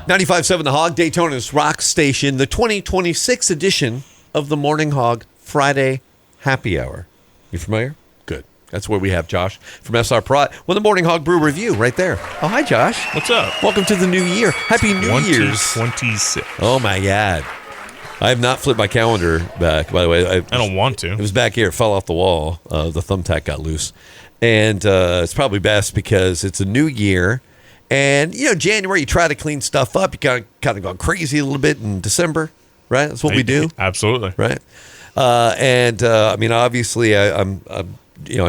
95.7 The Hog, Daytona's rock station, the 2026 edition of the Morning Hog Friday Happy Hour. You familiar? Good. That's where we have Josh from SR Prot with the Morning Hog Brew Review right there. Oh, hi, Josh. What's up? Welcome to the new year. Happy New Year's. 2026. Oh, my God. I have not flipped my calendar back, by the way. I don't want to. It was back here. It fell off the wall. The thumbtack got loose. And it's probably best because it's a new year. And, January, you try to clean stuff up. You kind of go crazy a little bit in December, right? That's what we do. Absolutely. Right? Obviously, I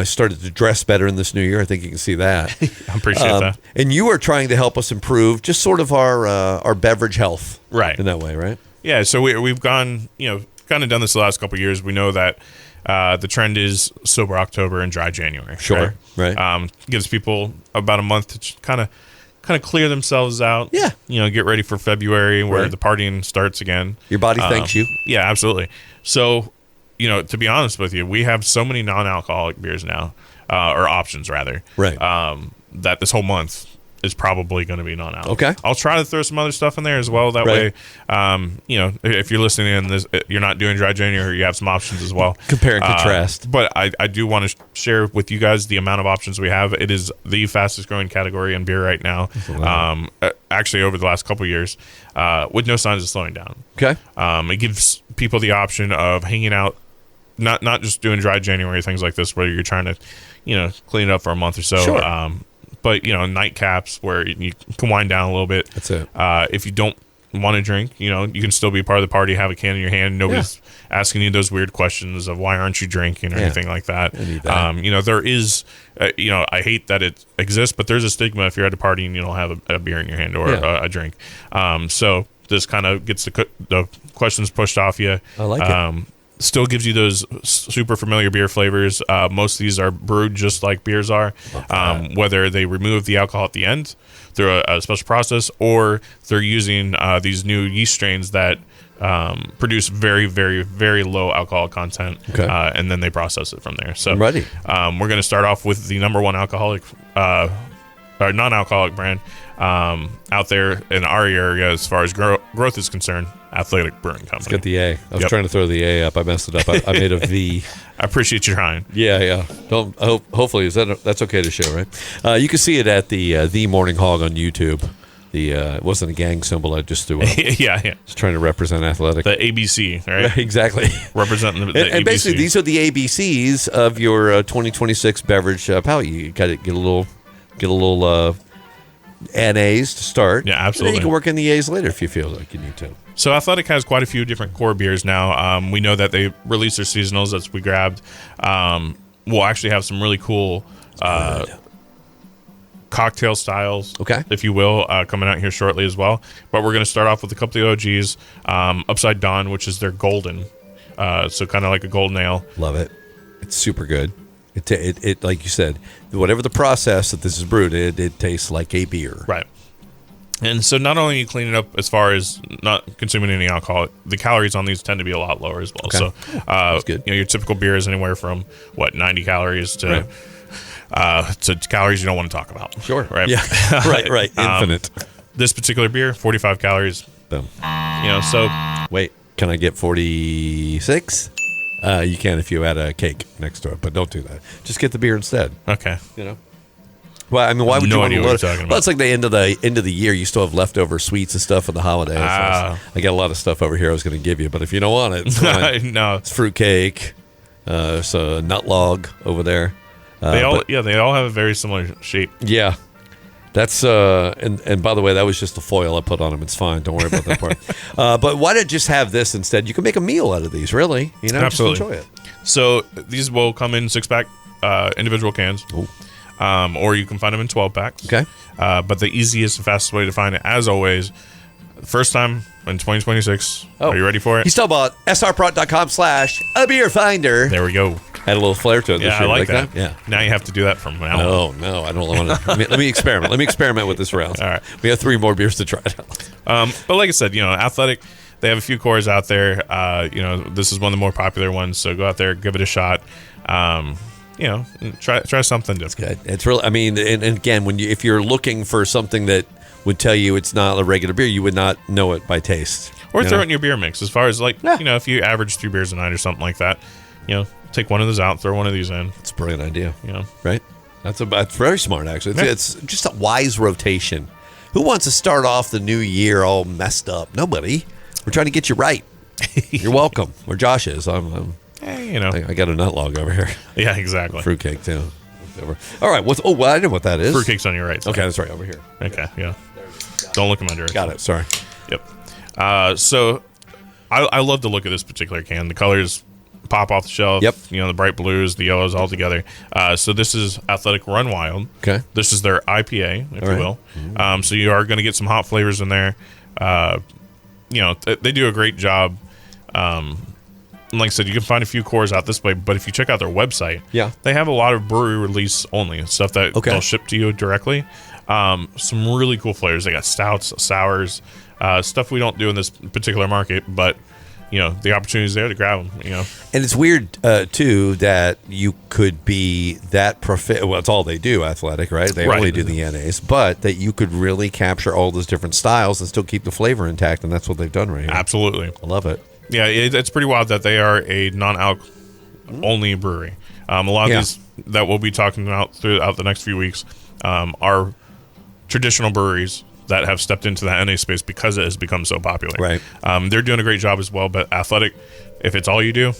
started to dress better in this new year. I think you can see that. I appreciate that. And you are trying to help us improve just sort of our beverage health. Right. In that way, right? Yeah, so we've gone, kind of done this the last couple of years. We know that the trend is sober October and dry January. Sure. Right. Gives people about a month to kind of clear themselves out. Yeah. Get ready for February where the partying starts again. Your body thanks you. Yeah, absolutely. So, to be honest with you, we have so many non-alcoholic beers now, or options rather. Right. That this whole month is probably going to be non-alcoholic. Okay. I'll try to throw some other stuff in there as well. That way, if you're listening in this, you're not doing dry January, you have some options as well. Compare and contrast. But I do want to share with you guys the amount of options we have. It is the fastest growing category in beer right now. Actually, over the last couple of years, with no signs of slowing down. Okay. It gives people the option of hanging out, not just doing dry January, things like this, where you're trying to, clean it up for a month or so. Sure. But, nightcaps where you can wind down a little bit. That's it. If you don't want to drink, you can still be part of the party, have a can in your hand. Nobody's asking you those weird questions of why aren't you drinking or anything like that. I need that. There is, I hate that it exists, but there's a stigma if you're at a party and you don't have a beer in your hand or a drink. So this kind of gets the questions pushed off you. I like it. Still gives you those super familiar beer flavors. Most of these are brewed just like beers are, whether they remove the alcohol at the end through a special process or they're using these new yeast strains that produce very, very, very low alcohol content, and then they process it from there. So I'm ready. We're going to start off with the number one alcoholic or non-alcoholic brand out there in our area as far as growth is concerned. Athletic Brewing Company. Let's get the A. I was trying to throw the A up. I messed it up. I made a V. I appreciate you trying. Yeah. Hopefully, that's okay to show, right? You can see it at the Morning Hog on YouTube. It wasn't a gang symbol. I just threw up. Yeah. Just trying to represent athletic. The ABC, right? Exactly. Representing the ABC. And basically, these are the ABCs of your 2026 beverage palette. You got to get a little NAs to start. Yeah, absolutely. And then you can work in the A's later if you feel like you need to. So Athletic has quite a few different core beers now. We know that they release their seasonals that we grabbed. We'll actually have some really cool cocktail styles, if you will, coming out here shortly as well. But we're going to start off with a couple of the OGs. Upside Dawn, which is their golden. So kind of like a golden ale. Love it. It's super good. It like you said, whatever the process that this is brewed, it tastes like a beer. Right. And so not only you clean it up as far as not consuming any alcohol, the calories on these tend to be a lot lower as well. So that's good. Your typical beer is anywhere from 90 calories to calories you don't want to talk about. Sure. Right. Yeah. right. Infinite. This particular beer, 45 calories. Boom. So wait, can I get 46? You can if you add a cake next to it, but don't do that. Just get the beer instead. Okay. Well, I mean, why would you want to load it? Well, it's like the end of the year. You still have leftover sweets and stuff for the holidays. I got a lot of stuff over here I was going to give you, but if you don't want it, it's fine. No, it's fruitcake. So a nut log over there. They all have a very similar shape. Yeah, that's and by the way, that was just the foil I put on them. It's fine. Don't worry about that part. But why not just have this instead? You can make a meal out of these. Really, absolutely. Just enjoy it. So these will come in 6-pack individual cans. Ooh. Or you can find them in 12 packs. Okay. But the easiest and fastest way to find it, as always, first time in 2026. Are you ready for it? He's talking about srprot.com/a-beer-finder. There we go. Had a little flair to it. Yeah, this year. I like that. Yeah. Now you have to do that from now on. Oh, no, I don't want to. Let me experiment. Let me experiment with this round. All right. We have 3 more beers to try it out. But like I said, Athletic, they have a few cores out there. This is one of the more popular ones, so go out there, give it a shot. Try something different. Good. It's really, I mean, and again, if you're looking for something that would tell you it's not a regular beer. You would not know it by taste. Or throw it in your beer mix. As far as if you average 3 beers a night or something like that, take one of those out, throw one of these in. It's a brilliant idea. Yeah. Right? That's very smart, actually. It's just a wise rotation. Who wants to start off the new year all messed up? Nobody. We're trying to get you right. You're welcome. Where Josh is. I got a nut log over here. Yeah, exactly. Fruitcake, too. All right. I know what that is. Fruitcake's on your right side. Okay, that's right, over here. Okay, yeah. Don't look in my direction. Got it. Sorry. Yep. So I love the look of this particular can. The colors pop off the shelf. Yep. The bright blues, the yellows all together. So this is Athletic Run Wild. Okay. This is their IPA, if you will. Mm-hmm. So you are going to get some hot flavors in there. They do a great job. Like I said, you can find a few cores out this way, but if you check out their website, they have a lot of brewery release only stuff that they'll ship to you directly. Some really cool flavors. They got stouts, sours, stuff we don't do in this particular market, but the opportunity's there to grab them. And it's weird too that you could be that well, it's all they do, Athletic, right? They only do the NAs, but that you could really capture all those different styles and still keep the flavor intact, and that's what they've done right here. Absolutely, I love it. Yeah, it's pretty wild that they are a non-alc only brewery. A lot of these that we'll be talking about throughout the next few weeks are traditional breweries that have stepped into the NA space because it has become so popular. Right. They're doing a great job as well, but Athletic, if it's all you do,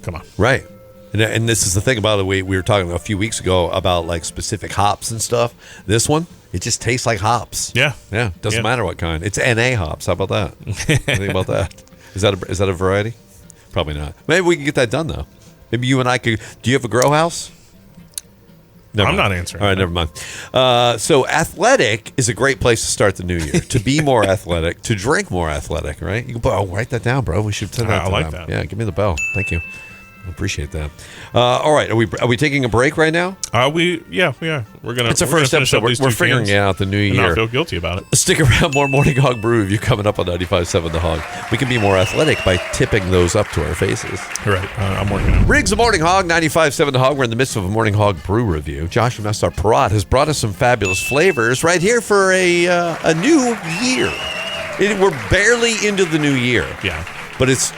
come on. Right. And this is the thing about it. We were talking a few weeks ago about like specific hops and stuff. This one, it just tastes like hops. Yeah. Yeah. Doesn't matter what kind. It's NA hops. How about that? Think about that. Is that a variety? Probably not. Maybe we can get that done though. Maybe you and I could. Do you have a grow house? I'm not answering. All right, never mind. So Athletic is a great place to start the new year. To be more athletic, to drink more athletic, right? You can write that down, bro. We should send that to like them. that. Yeah, give me the bell. Thank you. I appreciate that. All right, are we taking a break right now? We are. We're gonna. It's the first episode. We're figuring out the new year. And I feel guilty about it. Stick around. More Morning Hog Brew Review coming up on 95.7 The Hog. We can be more athletic by tipping those up to our faces. Right. I'm working on it. Riggs the Morning Hog, 95.7 The Hog. We're in the midst of a Morning Hog Brew Review. Josh from SR Parat has brought us some fabulous flavors right here for a new year. We're barely into the new year. Yeah. But it's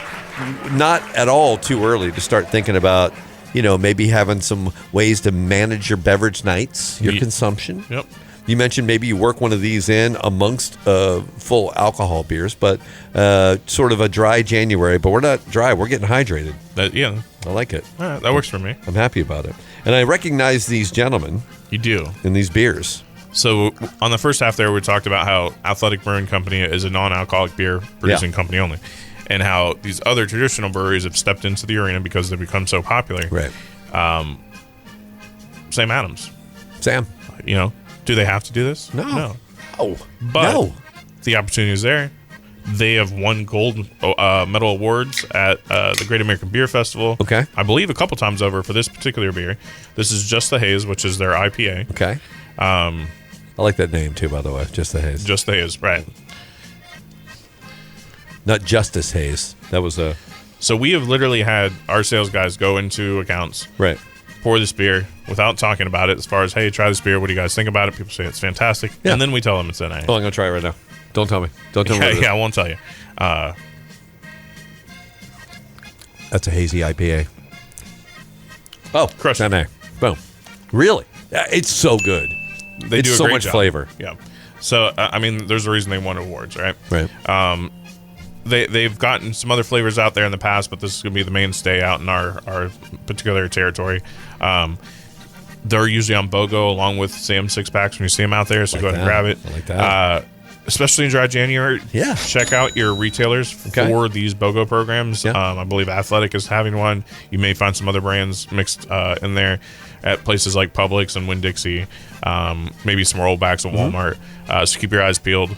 not at all too early to start thinking about, maybe having some ways to manage your beverage nights, your consumption. Yep. You mentioned maybe you work one of these in amongst full alcohol beers, but sort of a dry January. But we're not dry. We're getting hydrated. I like it. All right, that works for me. I'm happy about it. And I recognize these gentlemen. You do. In these beers. So on the first half there, we talked about how Athletic Brewing Company is a non-alcoholic beer producing company only. And how these other traditional breweries have stepped into the arena because they've become so popular. Right. Sam Adams. Sam. Do they have to do this? No. But the opportunity is there. They have won gold medal awards at the Great American Beer Festival. Okay. I believe a couple times over for this particular beer. This is Just the Haze, which is their IPA. Okay. I like that name too, by the way. Just the Haze. Just the Haze, right. Not Justice Haze. That was a... So we have literally had our sales guys go into accounts. Right. Pour this beer without talking about it as far as, hey, try this beer. What do you guys think about it? People say it's fantastic. Yeah. And then we tell them it's NA. Oh, I'm going to try it right now. Don't tell me. Don't tell me. Yeah, I won't tell you. That's a hazy IPA. Oh, crush it. NA. Boom. Really? It's so good. They do a so great much job. Flavor. Yeah. So, there's a reason they won awards, right? Right. They've gotten some other flavors out there in the past, but this is going to be the mainstay out in our particular territory. They're usually on BOGO along with Sam 6-packs when you see them out there, so go ahead and grab it. I like that. Especially in dry January. Yeah. Check out your retailers for these BOGO programs. Yeah. I believe Athletic is having one. You may find some other brands mixed in there at places like Publix and Winn-Dixie, maybe some rollbacks at Walmart. So keep your eyes peeled.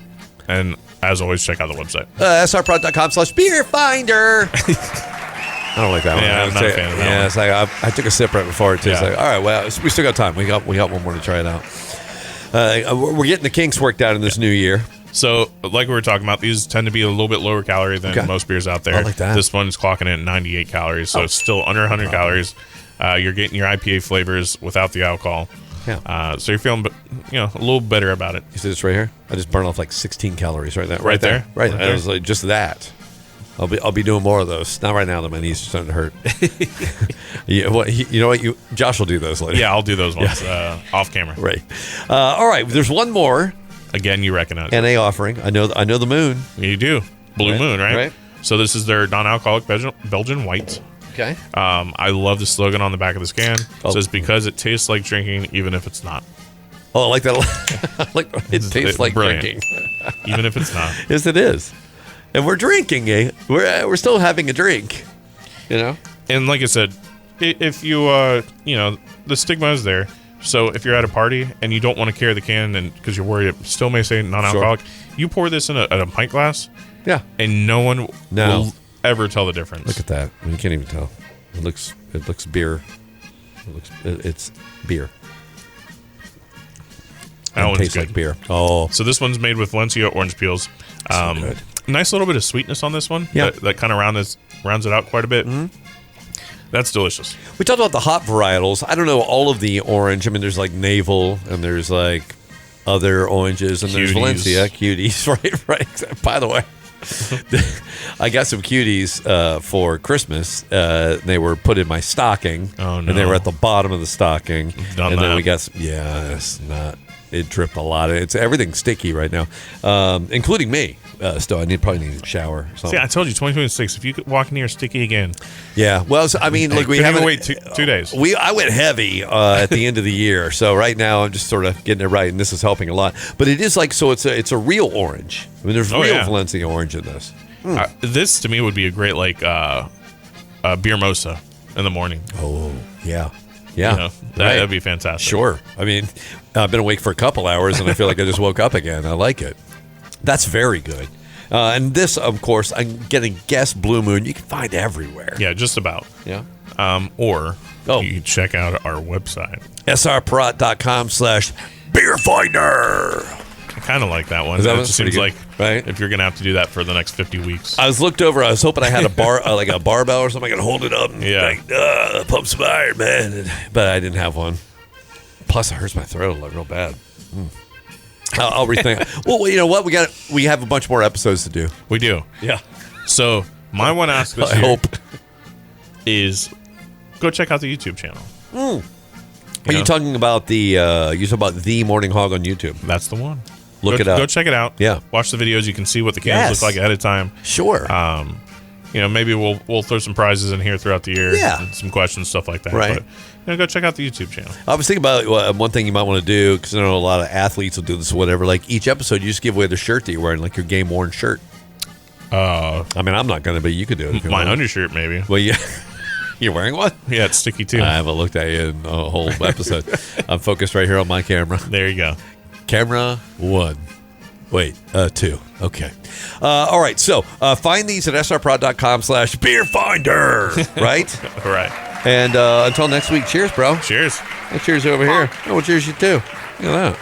And as always, check out the website. srprod.com/beer finder. I don't like that one. Yeah, I'm not a fan of that one. It's like I took a sip right before it. It's like, all right, well, we still got time. We got one more to try it out. We're getting the kinks worked out in this new year. So, like we were talking about, these tend to be a little bit lower calorie than most beers out there. I like that. This one's clocking in at 98 calories, so it's still under 100 calories. You're getting your IPA flavors without the alcohol. Yeah. So you're feeling, a little better about it. You see this right here? I just burned off like 16 calories right there. Right there? Right. Right I there. was like, just that. I'll be doing more of those. Not right now that my knees are starting to hurt. You know what? Josh will do those later. Yeah, I'll do those ones off camera. Right. All right. There's one more Again, you recognize it. NA offering. I know the Moon. You do. Blue Moon, right? Right. So this is their non-alcoholic Belgian White. Okay. I love the slogan on the back of this can. Oh. It says, because it tastes like drinking, even if it's not. Oh, I like that. It tastes like brilliant. drinking. Even if it's not. Yes, it is. And we're drinking. We're still having a drink. You know. And like I said, if you, the stigma is there. So if you're at a party and you don't want to carry the can and because you're worried it still may say non-alcoholic, you pour this in a pint glass. Yeah. And no one will ever tell the difference. Look at that. I mean, you can't even tell. It looks beer. It's beer. That one's tastes good. like beer. Oh. So this one's made with Valencia orange peels. So good. Nice little bit of sweetness on this one. Yeah. That kind of rounds it out quite a bit. Mm-hmm. That's delicious. We talked about the hop varietals. I don't know all of the orange. I mean, there's like navel and there's like other oranges and there's Cuties. Valencia cuties. Right. By the way, I got some cuties for Christmas. They were put in my stocking. Oh, no. And they were at the bottom of the stocking. Done and then that. we got some, it's not. It dripped a lot. It's everything's sticky right now, including me. Still, probably need a shower. Or something. See, I told you, 2026. If you could walk in here sticky again, Yeah. Well, so, I mean, look, we couldn't haven't even wait 2 days. I went heavy at the end of the year, so right now I'm just sort of getting it right, and this is helping a lot. But it is like it's a real orange. I mean, there's real Valencia orange in this. This to me would be a great beer-mosa in the morning. Oh, yeah. Yeah, That'd be fantastic. Sure. I mean, I've been awake for a couple hours, and I feel like I just woke up again. I like it. That's very good. And this, of course, I'm going to guess Blue Moon. You can find everywhere. Yeah, just about. Yeah. Or you can check out our website. srprot.com/beerfinder. I kind of like that one. Is that It one? just Pretty seems good, like right? if you're going to have to do that for the next 50 weeks. I was hoping I had a like a barbell or something. I could hold it up and pump some iron, man. But I didn't have one. Plus, it hurts my throat like real bad. I'll rethink. Well, you know what? We have a bunch more episodes to do. We do. Yeah. So my one ask this I year hope. is go check out the YouTube channel. Are you talking about the Morning Hog on YouTube? That's the one. Look it up. Go check it out. Yeah. Watch the videos. You can see what the cans look like ahead of time. Sure. Maybe we'll throw some prizes in here throughout the year. Yeah. And some questions, stuff like that. Right. But go check out the YouTube channel. I was thinking about one thing you might want to do, because I know a lot of athletes will do this or whatever. Like each episode, you just give away the shirt that you're wearing, like your game worn shirt. I mean, I'm not going to, but you could do it. If you My want. undershirt, maybe. Well, yeah. You're wearing one? Yeah, it's sticky too. I haven't looked at you in a whole episode. I'm focused right here on my camera. There you go. Camera 1. Wait, 2. Okay. All right. So find these at srprod.com/beerfinder. Right? All right. And until next week, cheers, bro. Cheers. Well, cheers over here. Oh, well, cheers you too. Look at that.